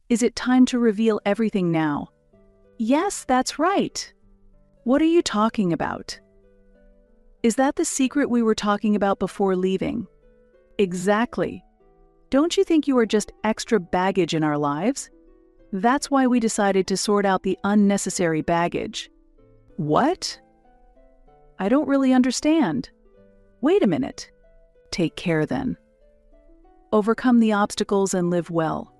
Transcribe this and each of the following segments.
Is it time to reveal everything now? Yes, that's right. What are you talking about? Is that the secret we were talking about before leaving? Exactly. Don't you think you are just extra baggage in our lives? That's why we decided to sort out the unnecessary baggage. What? I don't really understand. Wait a minute. Take care then. Overcome the obstacles and live well.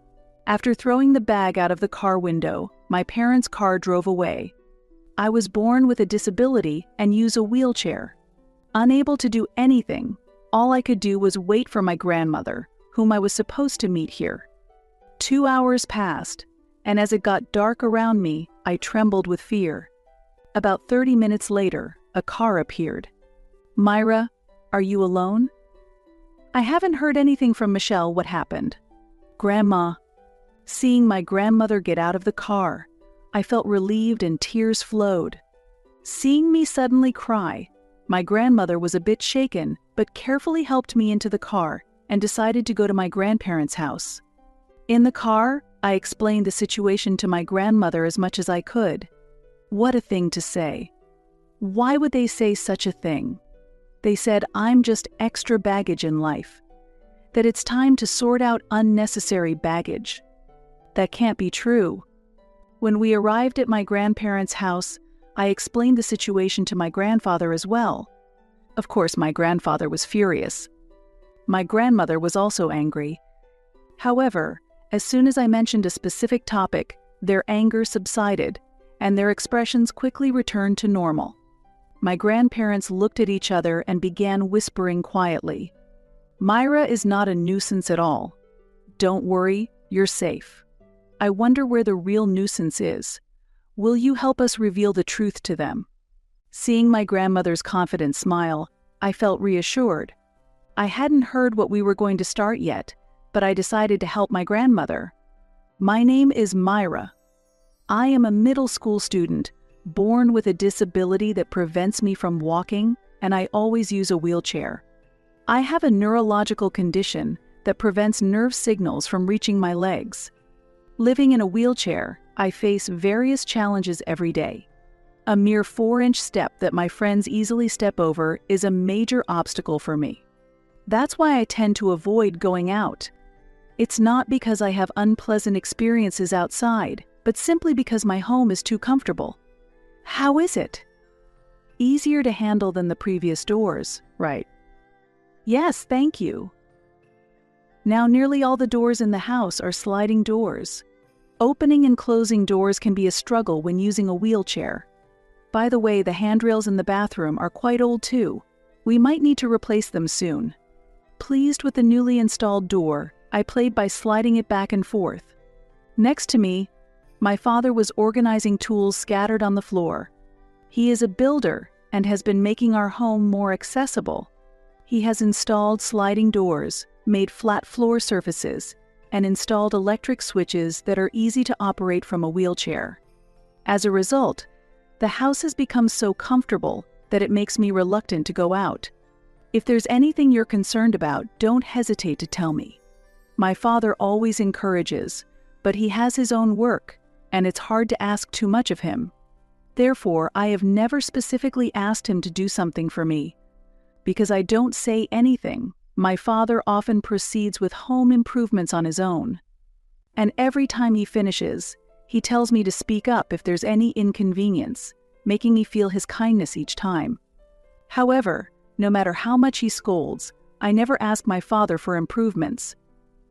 After throwing the bag out of the car window, my parents' car drove away. I was born with a disability and use a wheelchair. Unable to do anything, all I could do was wait for my grandmother, whom I was supposed to meet here. 2 hours passed, and as it got dark around me, I trembled with fear. About 30 minutes later, a car appeared. Myra, are you alone? I haven't heard anything from Michelle. What happened? Grandma. Seeing my grandmother get out of the car, I felt relieved and tears flowed. Seeing me suddenly cry, my grandmother was a bit shaken, but carefully helped me into the car and decided to go to my grandparents' house. In the car, I explained the situation to my grandmother as much as I could. What a thing to say. Why would they say such a thing? They said I'm just extra baggage in life, that it's time to sort out unnecessary baggage. That can't be true. When we arrived at my grandparents' house, I explained the situation to my grandfather as well. Of course, my grandfather was furious. My grandmother was also angry. However, as soon as I mentioned a specific topic, their anger subsided, and their expressions quickly returned to normal. My grandparents looked at each other and began whispering quietly. Myra is not a nuisance at all. Don't worry, you're safe. I wonder where the real nuisance is. Will you help us reveal the truth to them? Seeing my grandmother's confident smile, I felt reassured. I hadn't heard what we were going to start yet, but I decided to help my grandmother. My name is Myra. I am a middle school student, born with a disability that prevents me from walking, and I always use a wheelchair. I have a neurological condition that prevents nerve signals from reaching my legs. Living in a wheelchair, I face various challenges every day. A mere 4-inch step that my friends easily step over is a major obstacle for me. That's why I tend to avoid going out. It's not because I have unpleasant experiences outside, but simply because my home is too comfortable. How is it? Easier to handle than the previous doors, right? Yes, thank you. Now nearly all the doors in the house are sliding doors. Opening and closing doors can be a struggle when using a wheelchair. By the way, the handrails in the bathroom are quite old too. We might need to replace them soon. Pleased with the newly installed door, I played by sliding it back and forth. Next to me, my father was organizing tools scattered on the floor. He is a builder and has been making our home more accessible. He has installed sliding doors, made flat floor surfaces, and installed electric switches that are easy to operate from a wheelchair. As a result, the house has become so comfortable that it makes me reluctant to go out. If there's anything you're concerned about, don't hesitate to tell me. My father always encourages, but he has his own work, and it's hard to ask too much of him. Therefore, I have never specifically asked him to do something for me. Because I don't say anything, my father often proceeds with home improvements on his own. And every time he finishes, he tells me to speak up if there's any inconvenience, making me feel his kindness each time. However, no matter how much he scolds, I never ask my father for improvements.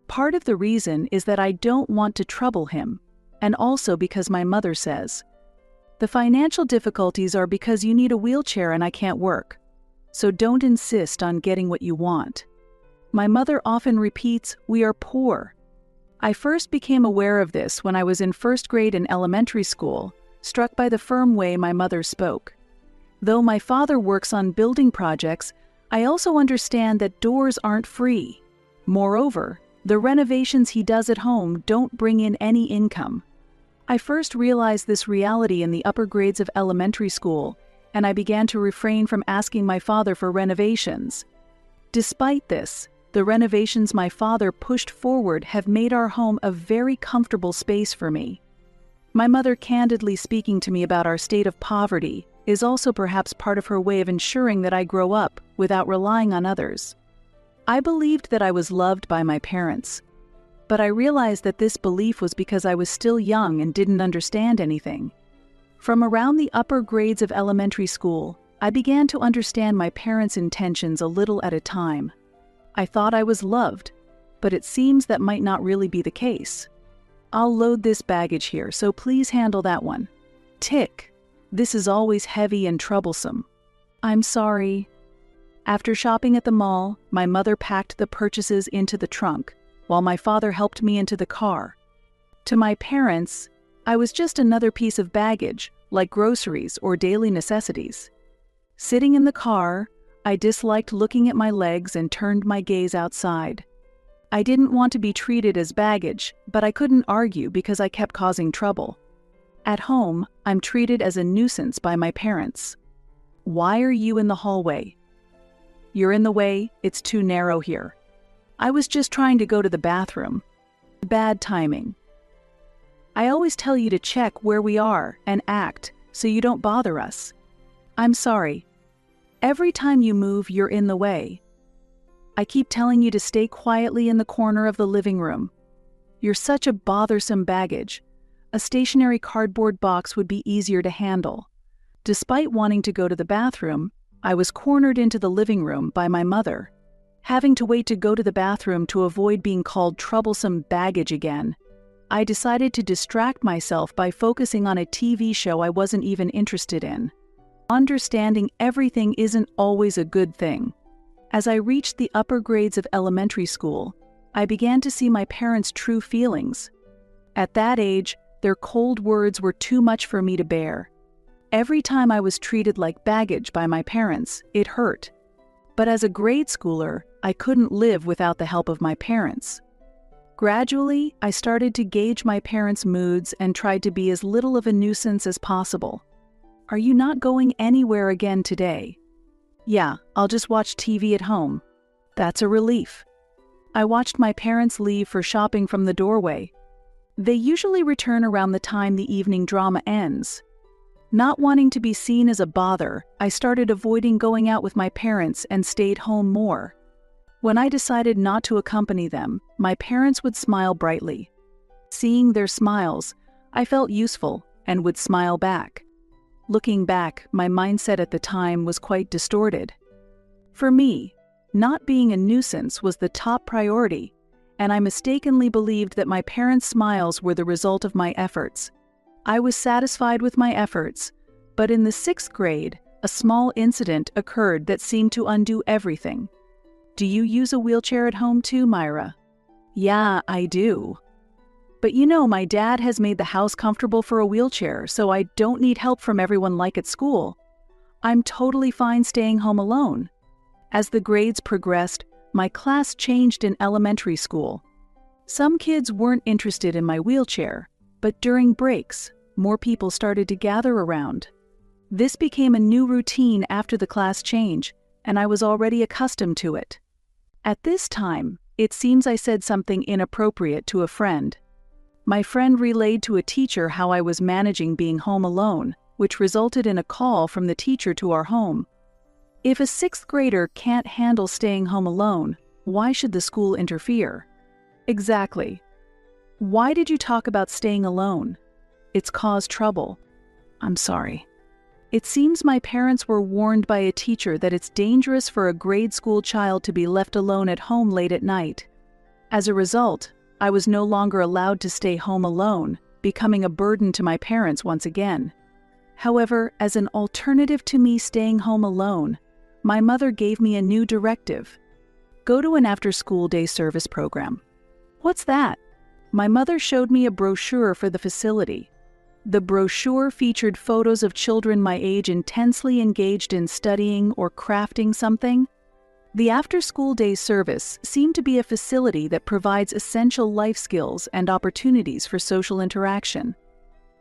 Part of the reason is that I don't want to trouble him, and also because my mother says, "The financial difficulties are because you need a wheelchair and I can't work. So don't insist on getting what you want." My mother often repeats, "We are poor." I first became aware of this when I was in first grade in elementary school, struck by the firm way my mother spoke. Though my father works on building projects, I also understand that doors aren't free. Moreover, the renovations he does at home don't bring in any income. I first realized this reality in the upper grades of elementary school, and I began to refrain from asking my father for renovations. Despite this, The renovations my father pushed forward have made our home a very comfortable space for me. My mother candidly speaking to me about our state of poverty is also perhaps part of her way of ensuring that I grow up without relying on others. I believed that I was loved by my parents, but I realized that this belief was because I was still young and didn't understand anything. From around the upper grades of elementary school, I began to understand my parents' intentions a little at a time. I thought I was loved, but it seems that might not really be the case. I'll load this baggage here, so please handle that one. Tick. This is always heavy and troublesome. I'm sorry. After shopping at the mall, my mother packed the purchases into the trunk, while my father helped me into the car. To my parents, I was just another piece of baggage, like groceries or daily necessities. Sitting in the car, I disliked looking at my legs and turned my gaze outside. I didn't want to be treated as baggage, but I couldn't argue because I kept causing trouble. At home, I'm treated as a nuisance by my parents. Why are you in the hallway? You're in the way, it's too narrow here. I was just trying to go to the bathroom. Bad timing. I always tell you to check where we are and act so you don't bother us. I'm sorry. Every time you move, you're in the way. I keep telling you to stay quietly in the corner of the living room. You're such a bothersome baggage. A stationary cardboard box would be easier to handle. Despite wanting to go to the bathroom, I was cornered into the living room by my mother. Having to wait to go to the bathroom to avoid being called troublesome baggage again, I decided to distract myself by focusing on a TV show I wasn't even interested in. Understanding everything isn't always a good thing. As I reached the upper grades of elementary school, I began to see my parents' true feelings. At that age, their cold words were too much for me to bear. Every time I was treated like baggage by my parents, it hurt. But as a grade schooler, I couldn't live without the help of my parents. Gradually, I started to gauge my parents' moods and tried to be as little of a nuisance as possible. Are you not going anywhere again today? Yeah, I'll just watch TV at home. That's a relief. I watched my parents leave for shopping from the doorway. They usually return around the time the evening drama ends. Not wanting to be seen as a bother, I started avoiding going out with my parents and stayed home more. When I decided not to accompany them, my parents would smile brightly. Seeing their smiles, I felt useful and would smile back. Looking back, my mindset at the time was quite distorted. For me, not being a nuisance was the top priority, and I mistakenly believed that my parents' smiles were the result of my efforts. I was satisfied with my efforts, but in the 6th grade, a small incident occurred that seemed to undo everything. Do you use a wheelchair at home too, Myra? Yeah, I do. But you know, my dad has made the house comfortable for a wheelchair, so I don't need help from everyone like at school. I'm totally fine staying home alone. As the grades progressed, my class changed in elementary school. Some kids weren't interested in my wheelchair, but during breaks, more people started to gather around. This became a new routine after the class change, and I was already accustomed to it. At this time, it seems I said something inappropriate to a friend. My friend relayed to a teacher how I was managing being home alone, which resulted in a call from the teacher to our home. If a 6th grader can't handle staying home alone, why should the school interfere? Exactly. Why did you talk about staying alone? It's caused trouble. I'm sorry. It seems my parents were warned by a teacher that it's dangerous for a grade school child to be left alone at home late at night. As a result, I was no longer allowed to stay home alone, becoming a burden to my parents once again. However, as an alternative to me staying home alone, my mother gave me a new directive. Go to an after-school day service program. What's that? My mother showed me a brochure for the facility. The brochure featured photos of children my age intensely engaged in studying or crafting something. The after-school day service seemed to be a facility that provides essential life skills and opportunities for social interaction.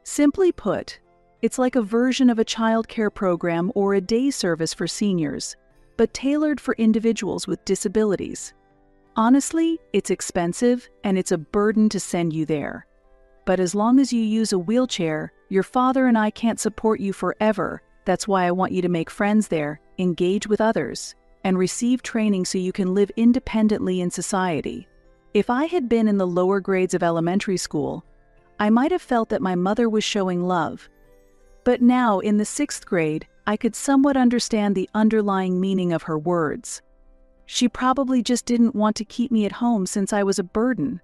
Simply put, it's like a version of a childcare program or a day service for seniors, but tailored for individuals with disabilities. Honestly, it's expensive and it's a burden to send you there. But as long as you use a wheelchair, your father and I can't support you forever. That's why I want you to make friends there, engage with others, and receive training so you can live independently in society. If I had been in the lower grades of elementary school, I might have felt that my mother was showing love. But now, in the 6th grade, I could somewhat understand the underlying meaning of her words. She probably just didn't want to keep me at home since I was a burden.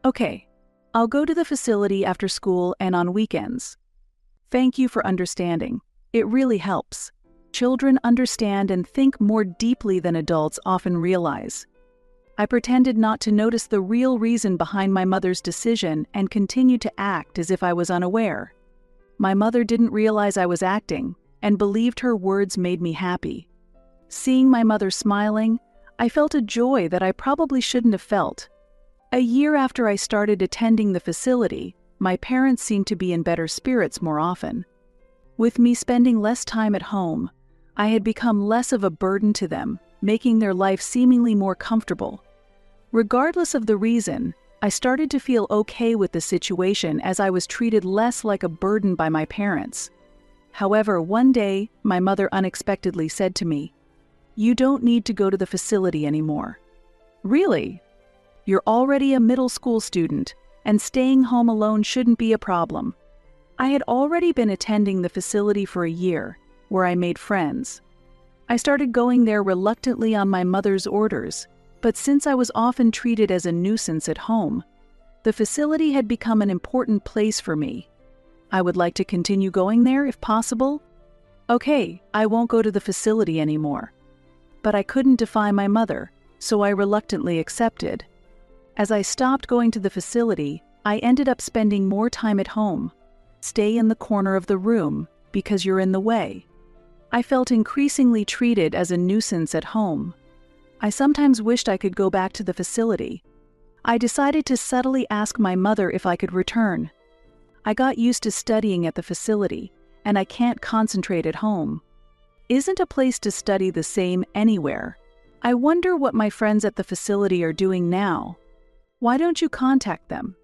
Okay, I'll go to the facility after school and on weekends. Thank you for understanding. It really helps. Children understand and think more deeply than adults often realize. I pretended not to notice the real reason behind my mother's decision and continued to act as if I was unaware. My mother didn't realize I was acting and believed her words made me happy. Seeing my mother smiling, I felt a joy that I probably shouldn't have felt. A year after I started attending the facility, my parents seemed to be in better spirits more often. With me spending less time at home, I had become less of a burden to them, making their life seemingly more comfortable. Regardless of the reason, I started to feel okay with the situation as I was treated less like a burden by my parents. However, one day, my mother unexpectedly said to me, "You don't need to go to the facility anymore." Really? You're already a middle school student, and staying home alone shouldn't be a problem. I had already been attending the facility for a year, where I made friends. I started going there reluctantly on my mother's orders, but since I was often treated as a nuisance at home, the facility had become an important place for me. I would like to continue going there if possible. Okay, I won't go to the facility anymore. But I couldn't defy my mother, so I reluctantly accepted. As I stopped going to the facility, I ended up spending more time at home. Stay in the corner of the room because you're in the way. I felt increasingly treated as a nuisance at home. I sometimes wished I could go back to the facility. I decided to subtly ask my mother if I could return. I got used to studying at the facility, and I can't concentrate at home. Isn't a place to study the same anywhere? I wonder what my friends at the facility are doing now. Why don't you contact them?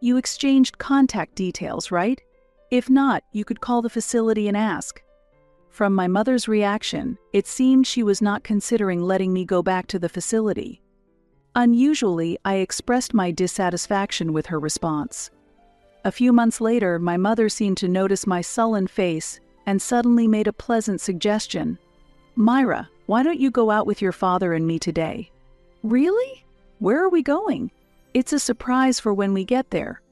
You exchanged contact details, right? If not, you could call the facility and ask. From my mother's reaction, it seemed she was not considering letting me go back to the facility. Unusually, I expressed my dissatisfaction with her response. A few months later, my mother seemed to notice my sullen face and suddenly made a pleasant suggestion. "Myra, why don't you go out with your father and me today?" "Really? Where are we going?" "It's a surprise for when we get there."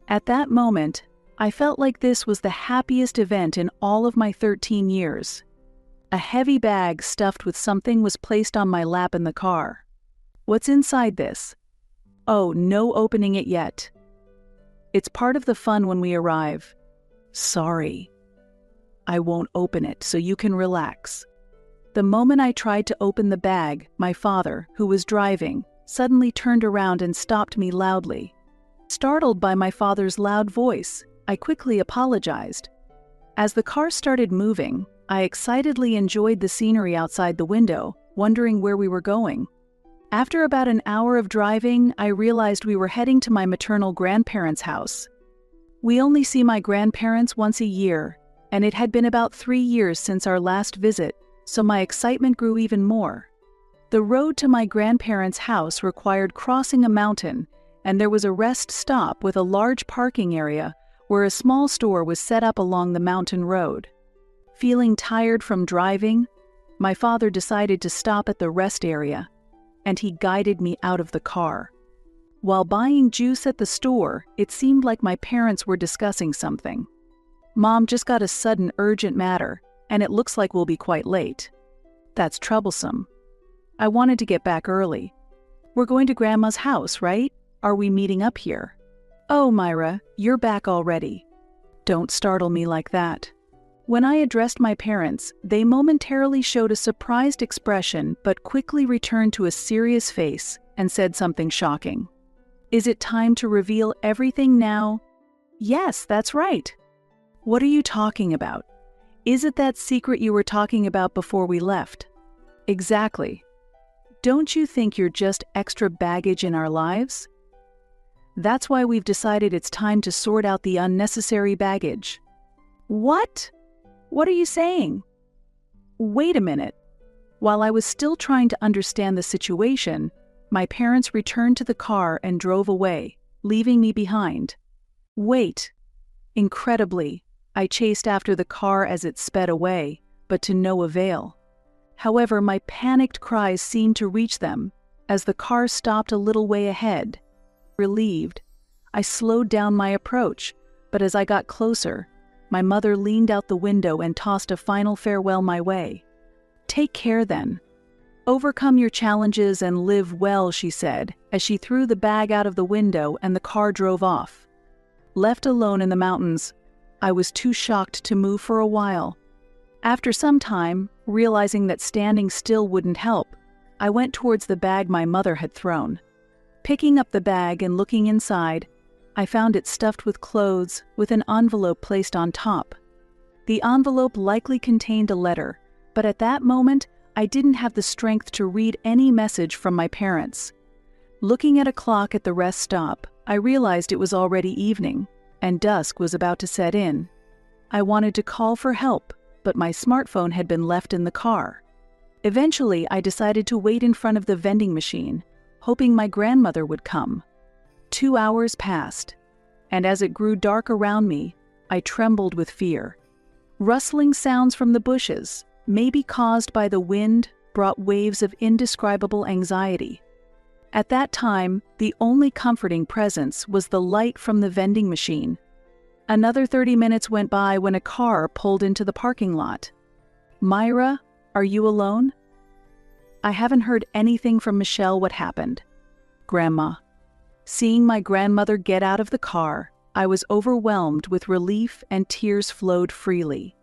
At that moment, I felt like this was the happiest event in all of my 13 years. A heavy bag stuffed with something was placed on my lap in the car. "What's inside this?" "Oh, no opening it yet. It's part of the fun when we arrive." "Sorry. I won't open it so you can relax." The moment I tried to open the bag, my father, who was driving, suddenly turned around and stopped me loudly. Startled by my father's loud voice, I quickly apologized. As the car started moving, I excitedly enjoyed the scenery outside the window, wondering where we were going. After about an hour of driving, I realized we were heading to my maternal grandparents' house. We only see my grandparents once a year, and it had been about 3 years since our last visit, so my excitement grew even more. The road to my grandparents' house required crossing a mountain, and there was a rest stop with a large parking area where a small store was set up along the mountain road. Feeling tired from driving, my father decided to stop at the rest area, and he guided me out of the car. While buying juice at the store, it seemed like my parents were discussing something. "Mom just got a sudden urgent matter, and it looks like we'll be quite late." "That's troublesome. I wanted to get back early." "We're going to Grandma's house, right? Are we meeting up here?" "Oh, Myra, you're back already." Don't startle me like that. When I addressed my parents, they momentarily showed a surprised expression but quickly returned to a serious face and said something shocking. "Is it time to reveal everything now?" "Yes, that's right." "What are you talking about? Is it that secret you were talking about before we left?" "Exactly." Don't you think you're just extra baggage in our lives? That's why we've decided it's time to sort out the unnecessary baggage. What? What are you saying? Wait a minute. While I was still trying to understand the situation, my parents returned to the car and drove away, leaving me behind. Wait. Incredibly, I chased after the car as it sped away, but to no avail. However, my panicked cries seemed to reach them as the car stopped a little way ahead. Relieved, I slowed down my approach, but as I got closer, my mother leaned out the window and tossed a final farewell my way. "Take care then. Overcome your challenges and live well," she said, as she threw the bag out of the window and the car drove off. Left alone in the mountains, I was too shocked to move for a while. After some time, realizing that standing still wouldn't help, I went towards the bag my mother had thrown. Picking up the bag and looking inside, I found it stuffed with clothes with an envelope placed on top. The envelope likely contained a letter, but at that moment, I didn't have the strength to read any message from my parents. Looking at a clock at the rest stop, I realized it was already evening, and dusk was about to set in. I wanted to call for help, but my smartphone had been left in the car. Eventually, I decided to wait in front of the vending machine, hoping my grandmother would come. 2 hours passed, and as it grew dark around me, I trembled with fear. Rustling sounds from the bushes, maybe caused by the wind, brought waves of indescribable anxiety. At that time, the only comforting presence was the light from the vending machine. Another 30 minutes went by when a car pulled into the parking lot. "Myra, are you alone?" "I haven't heard anything from Michelle. What happened?" "Grandma." Seeing my grandmother get out of the car, I was overwhelmed with relief and tears flowed freely.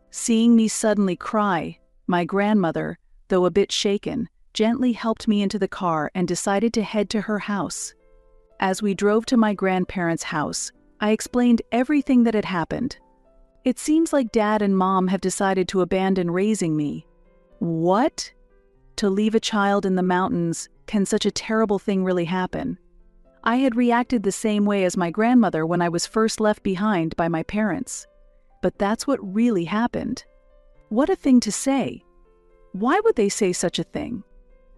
Seeing me suddenly cry, my grandmother, though a bit shaken, gently helped me into the car and decided to head to her house. As we drove to my grandparents' house, I explained everything that had happened. "It seems like Dad and Mom have decided to abandon raising me." "What?" "To leave a child in the mountains, can such a terrible thing really happen?" I had reacted the same way as my grandmother when I was first left behind by my parents. But that's what really happened. What a thing to say. Why would they say such a thing?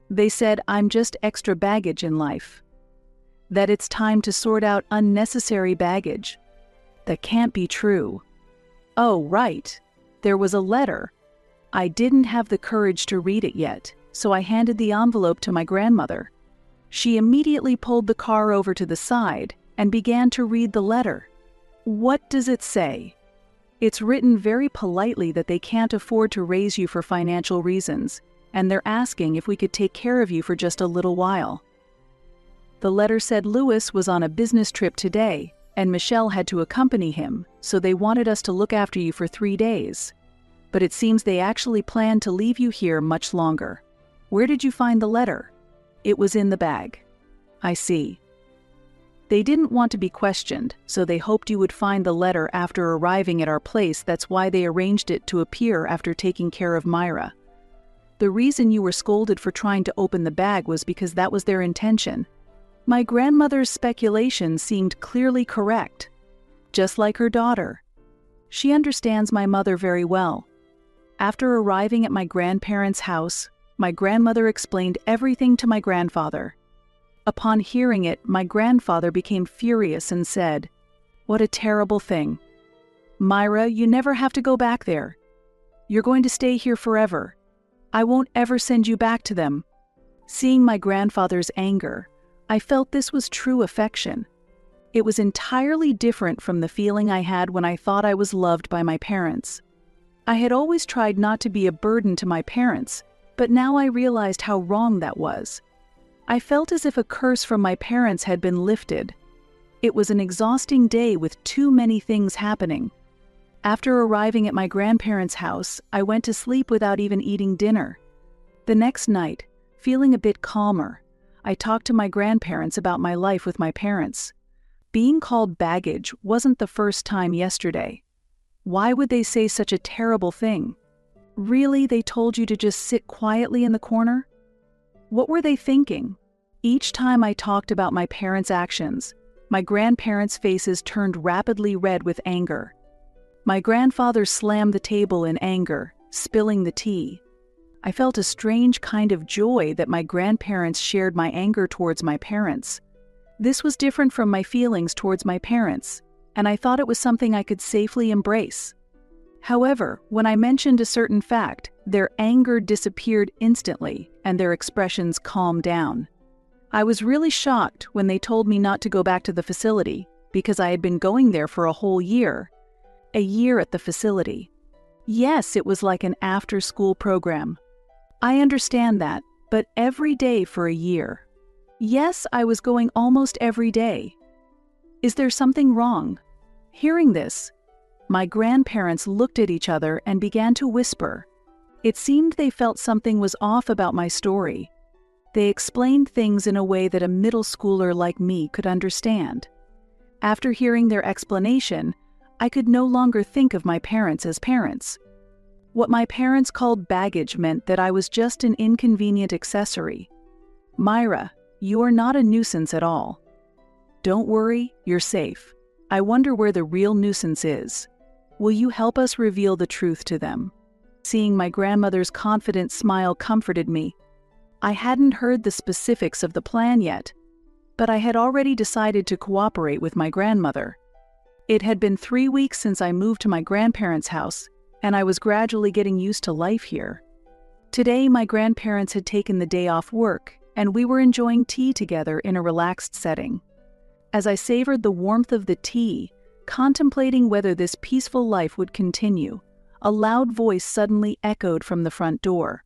They said I'm just extra baggage in life. That it's time to sort out unnecessary baggage. That can't be true. Oh, right. There was a letter. I didn't have the courage to read it yet, so I handed the envelope to my grandmother. She immediately pulled the car over to the side and began to read the letter. What does it say? It's written very politely that they can't afford to raise you for financial reasons, and they're asking if we could take care of you for just a little while. The letter said Louis was on a business trip today, and Michelle had to accompany him, so they wanted us to look after you for 3 days. But it seems they actually planned to leave you here much longer. Where did you find the letter? It was in the bag. I see. They didn't want to be questioned, so they hoped you would find the letter after arriving at our place. That's why they arranged it to appear after taking care of Myra. The reason you were scolded for trying to open the bag was because that was their intention. My grandmother's speculation seemed clearly correct. Just like her daughter. She understands my mother very well. After arriving at my grandparents' house, my grandmother explained everything to my grandfather. Upon hearing it, my grandfather became furious and said, "What a terrible thing. Myra, you never have to go back there. You're going to stay here forever. I won't ever send you back to them." Seeing my grandfather's anger, I felt this was true affection. It was entirely different from the feeling I had when I thought I was loved by my parents. I had always tried not to be a burden to my parents, but now I realized how wrong that was. I felt as if a curse from my parents had been lifted. It was an exhausting day with too many things happening. After arriving at my grandparents' house, I went to sleep without even eating dinner. The next night, feeling a bit calmer, I talked to my grandparents about my life with my parents. Being called baggage wasn't the first time yesterday. Why would they say such a terrible thing? Really, they told you to just sit quietly in the corner? What were they thinking? Each time I talked about my parents' actions, my grandparents' faces turned rapidly red with anger. My grandfather slammed the table in anger, spilling the tea. I felt a strange kind of joy that my grandparents shared my anger towards my parents. This was different from my feelings towards my parents, and I thought it was something I could safely embrace. However, when I mentioned a certain fact, their anger disappeared instantly and their expressions calmed down. I was really shocked when they told me not to go back to the facility because I had been going there for a whole year. A year at the facility. Yes, it was like an after-school program. I understand that, but every day for a year. Yes, I was going almost every day. Is there something wrong? Hearing this, my grandparents looked at each other and began to whisper. It seemed they felt something was off about my story. They explained things in a way that a middle schooler like me could understand. After hearing their explanation, I could no longer think of my parents as parents. What my parents called baggage meant that I was just an inconvenient accessory. Myra, you are not a nuisance at all. Don't worry, you're safe. I wonder where the real nuisance is. Will you help us reveal the truth to them? Seeing my grandmother's confident smile comforted me. I hadn't heard the specifics of the plan yet, but I had already decided to cooperate with my grandmother. It had been 3 weeks since I moved to my grandparents' house, and I was gradually getting used to life here. Today, my grandparents had taken the day off work, and we were enjoying tea together in a relaxed setting. As I savored the warmth of the tea, contemplating whether this peaceful life would continue, a loud voice suddenly echoed from the front door.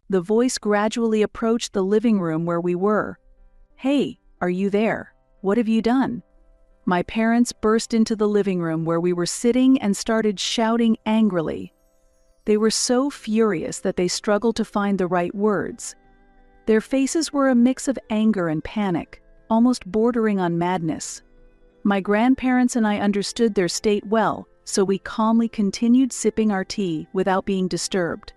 The voice gradually approached the living room where we were. "Hey, are you there? What have you done?" My parents burst into the living room where we were sitting and started shouting angrily. They were so furious that they struggled to find the right words. Their faces were a mix of anger and panic, almost bordering on madness. My grandparents and I understood their state well, so we calmly continued sipping our tea without being disturbed.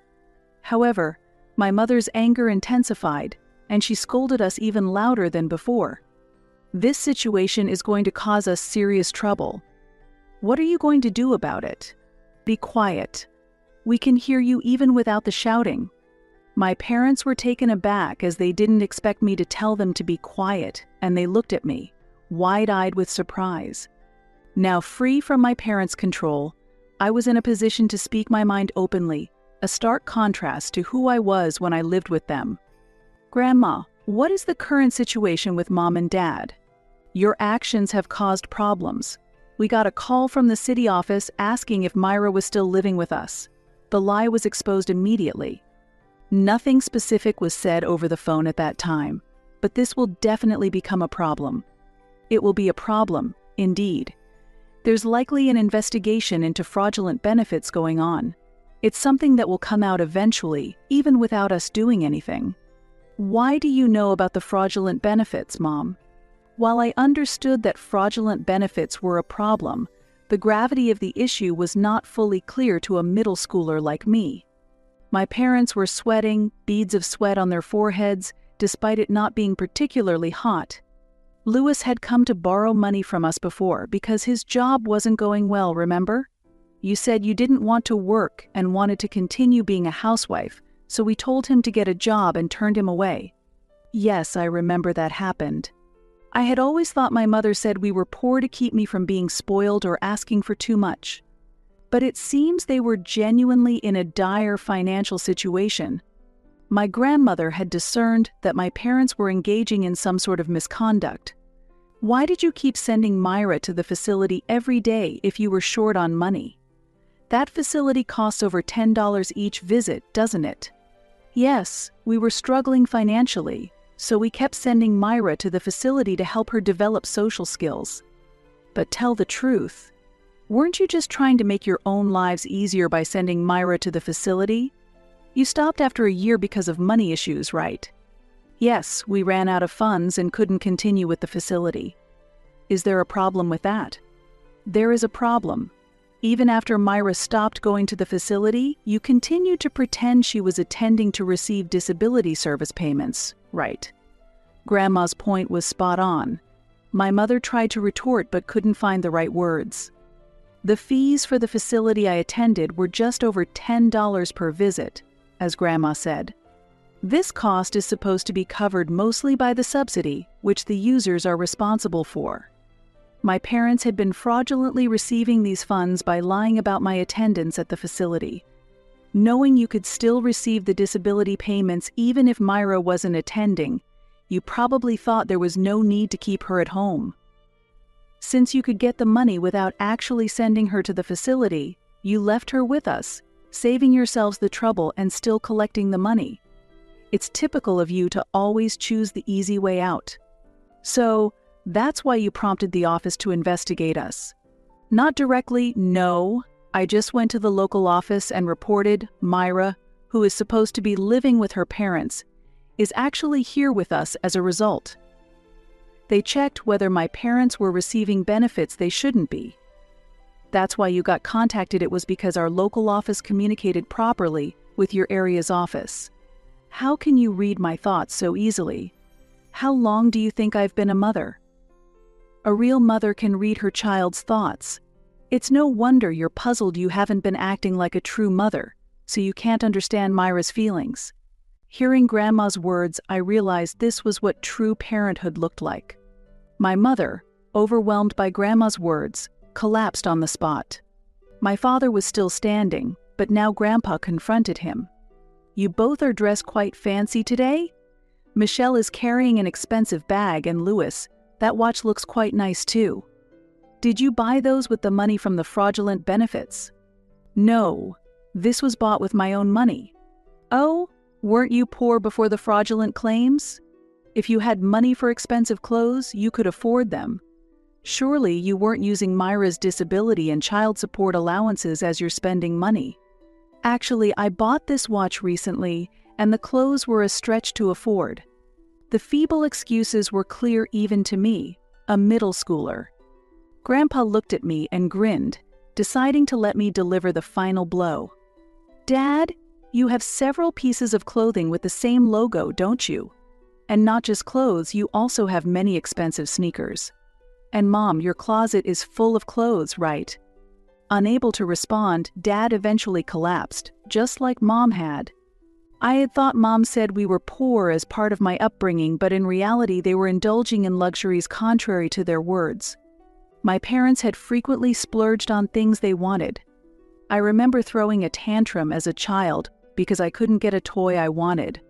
However, my mother's anger intensified, and she scolded us even louder than before. "This situation is going to cause us serious trouble. What are you going to do about it? Be quiet. We can hear you even without the shouting." My parents were taken aback as they didn't expect me to tell them to be quiet, and they looked at me, wide-eyed with surprise. Now free from my parents' control, I was in a position to speak my mind openly, a stark contrast to who I was when I lived with them. "Grandma, what is the current situation with Mom and Dad? Your actions have caused problems. We got a call from the city office asking if Myra was still living with us. The lie was exposed immediately. Nothing specific was said over the phone at that time, but this will definitely become a problem. It will be a problem, indeed. There's likely an investigation into fraudulent benefits going on. It's something that will come out eventually, even without us doing anything." "Why do you know about the fraudulent benefits, Mom?" While I understood that fraudulent benefits were a problem, the gravity of the issue was not fully clear to a middle schooler like me. My parents were sweating, beads of sweat on their foreheads, despite it not being particularly hot. Lewis had come to borrow money from us before because his job wasn't going well, remember? You said you didn't want to work and wanted to continue being a housewife, so we told him to get a job and turned him away. Yes, I remember that happened. I had always thought my mother said we were poor to keep me from being spoiled or asking for too much. But it seems they were genuinely in a dire financial situation. My grandmother had discerned that my parents were engaging in some sort of misconduct. "Why did you keep sending Myra to the facility every day if you were short on money? That facility costs over $10 each visit, doesn't it?" "Yes, we were struggling financially, so we kept sending Myra to the facility to help her develop social skills. But tell the truth, weren't you just trying to make your own lives easier by sending Myra to the facility? You stopped after a year because of money issues, right?" "Yes, we ran out of funds and couldn't continue with the facility." "Is there a problem with that?" "There is a problem. Even after Myra stopped going to the facility, you continued to pretend she was attending to receive disability service payments, right? Grandma's point was spot on. My mother tried to retort but couldn't find the right words. The fees for the facility I attended were just over $10 per visit, as Grandma said. This cost is supposed to be covered mostly by the subsidy, which the users are responsible for. My parents had been fraudulently receiving these funds by lying about my attendance at the facility. Knowing you could still receive the disability payments even if Myra wasn't attending, you probably thought there was no need to keep her at home. Since you could get the money without actually sending her to the facility, you left her with us, saving yourselves the trouble and still collecting the money. It's typical of you to always choose the easy way out. So, that's why you prompted the office to investigate us. Not directly, no. I just went to the local office and reported Myra, who is supposed to be living with her parents, is actually here with us as a result. They checked whether my parents were receiving benefits they shouldn't be. That's why you got contacted. It was because our local office communicated properly with your area's office. How can you read my thoughts so easily? How long do you think I've been a mother? A real mother can read her child's thoughts. It's no wonder you're puzzled you haven't been acting like a true mother, so you can't understand Myra's feelings. Hearing Grandma's words, I realized this was what true parenthood looked like. My mother, overwhelmed by Grandma's words, collapsed on the spot. My father was still standing, but now Grandpa confronted him. "You both are dressed quite fancy today? Michelle is carrying an expensive bag, and Louis, that watch looks quite nice too. Did you buy those with the money from the fraudulent benefits?" "No, this was bought with my own money." "Oh, weren't you poor before the fraudulent claims? If you had money for expensive clothes, you could afford them. Surely you weren't using Myra's disability and child support allowances as your spending money." "Actually, I bought this watch recently, and the clothes were a stretch to afford." The feeble excuses were clear even to me, a middle schooler. Grandpa looked at me and grinned, deciding to let me deliver the final blow. "Dad, you have several pieces of clothing with the same logo, don't you? And not just clothes, you also have many expensive sneakers. And Mom, your closet is full of clothes, right?" Unable to respond, Dad eventually collapsed, just like Mom had. I had thought Mom said we were poor as part of my upbringing, but in reality they were indulging in luxuries contrary to their words. My parents had frequently splurged on things they wanted. I remember throwing a tantrum as a child because I couldn't get a toy I wanted.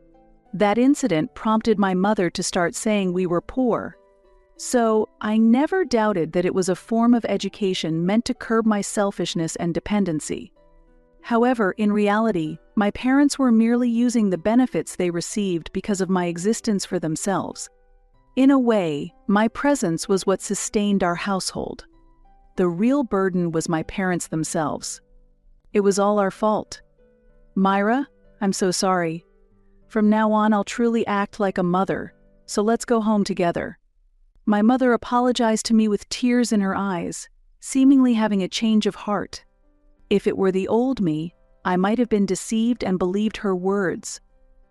That incident prompted my mother to start saying we were poor. So, I never doubted that it was a form of education meant to curb my selfishness and dependency. However, in reality, my parents were merely using the benefits they received because of my existence for themselves. In a way, my presence was what sustained our household. The real burden was my parents themselves. It was all our fault. "Myra, I'm so sorry. From now on, I'll truly act like a mother, so let's go home together." My mother apologized to me with tears in her eyes, seemingly having a change of heart. If it were the old me, I might have been deceived and believed her words.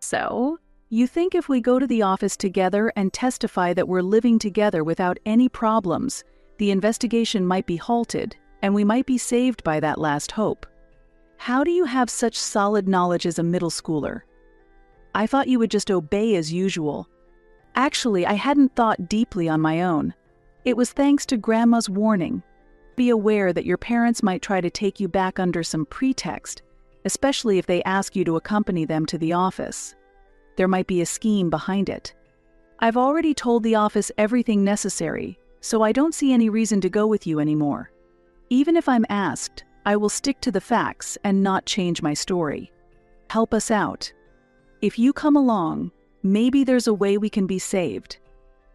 "So, you think if we go to the office together and testify that we're living together without any problems, the investigation might be halted, and we might be saved by that last hope? How do you have such solid knowledge as a middle schooler? I thought you would just obey as usual." Actually, I hadn't thought deeply on my own. It was thanks to Grandma's warning. Be aware that your parents might try to take you back under some pretext, especially if they ask you to accompany them to the office. There might be a scheme behind it. I've already told the office everything necessary, so I don't see any reason to go with you anymore. Even if I'm asked, I will stick to the facts and not change my story. Help us out. If you come along, maybe there's a way we can be saved.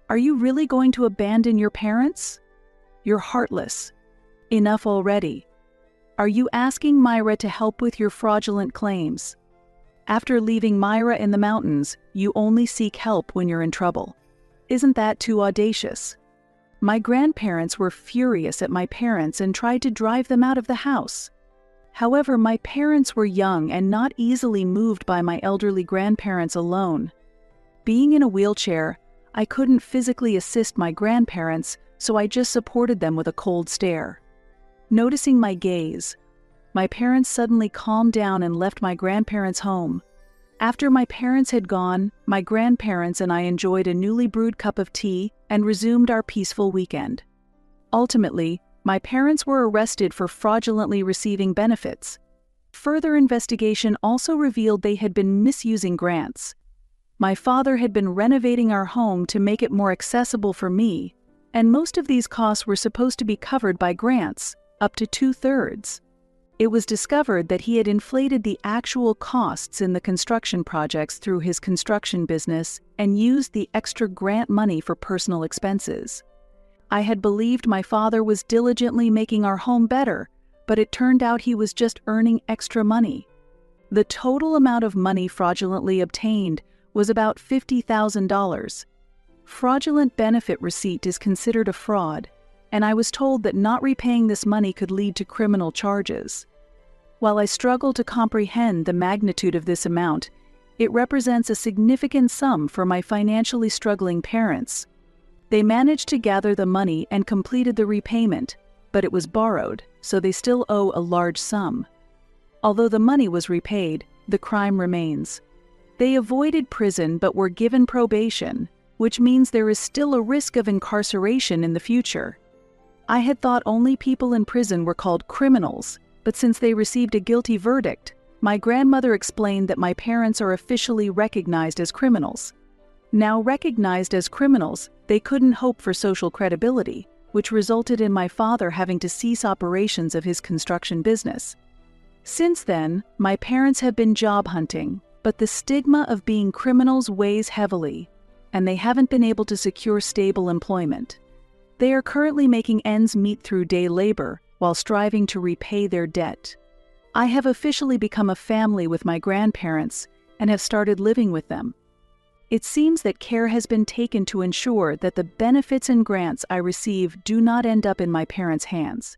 Are you really going to abandon your parents? You're heartless. Enough already. Are you asking Myra to help with your fraudulent claims? After leaving Myra in the mountains, you only seek help when you're in trouble. Isn't that too audacious? My grandparents were furious at my parents and tried to drive them out of the house. However, my parents were young and not easily moved by my elderly grandparents alone. Being in a wheelchair, I couldn't physically assist my grandparents, so I just supported them with a cold stare. Noticing my gaze, my parents suddenly calmed down and left my grandparents' home. After my parents had gone, my grandparents and I enjoyed a newly brewed cup of tea and resumed our peaceful weekend. Ultimately, my parents were arrested for fraudulently receiving benefits. Further investigation also revealed they had been misusing grants. My father had been renovating our home to make it more accessible for me, and most of these costs were supposed to be covered by grants, up to 2/3. It was discovered that he had inflated the actual costs in the construction projects through his construction business and used the extra grant money for personal expenses. I had believed my father was diligently making our home better, but it turned out he was just earning extra money. The total amount of money fraudulently obtained was about $50,000. Fraudulent benefit receipt is considered a fraud, and I was told that not repaying this money could lead to criminal charges. While I struggle to comprehend the magnitude of this amount, it represents a significant sum for my financially struggling parents. They managed to gather the money and completed the repayment, but it was borrowed, so they still owe a large sum. Although the money was repaid, the crime remains. They avoided prison but were given probation, which means there is still a risk of incarceration in the future. I had thought only people in prison were called criminals, but since they received a guilty verdict, my grandmother explained that my parents are officially recognized as criminals. Now recognized as criminals, they couldn't hope for social credibility, which resulted in my father having to cease operations of his construction business. Since then, my parents have been job hunting, but the stigma of being criminals weighs heavily, and they haven't been able to secure stable employment. They are currently making ends meet through day labor, while striving to repay their debt. I have officially become a family with my grandparents and have started living with them. It seems that care has been taken to ensure that the benefits and grants I receive do not end up in my parents' hands.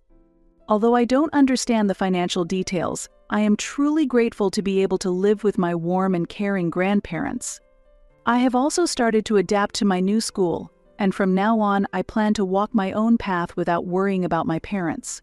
Although I don't understand the financial details, I am truly grateful to be able to live with my warm and caring grandparents. I have also started to adapt to my new school, and from now on I plan to walk my own path without worrying about my parents.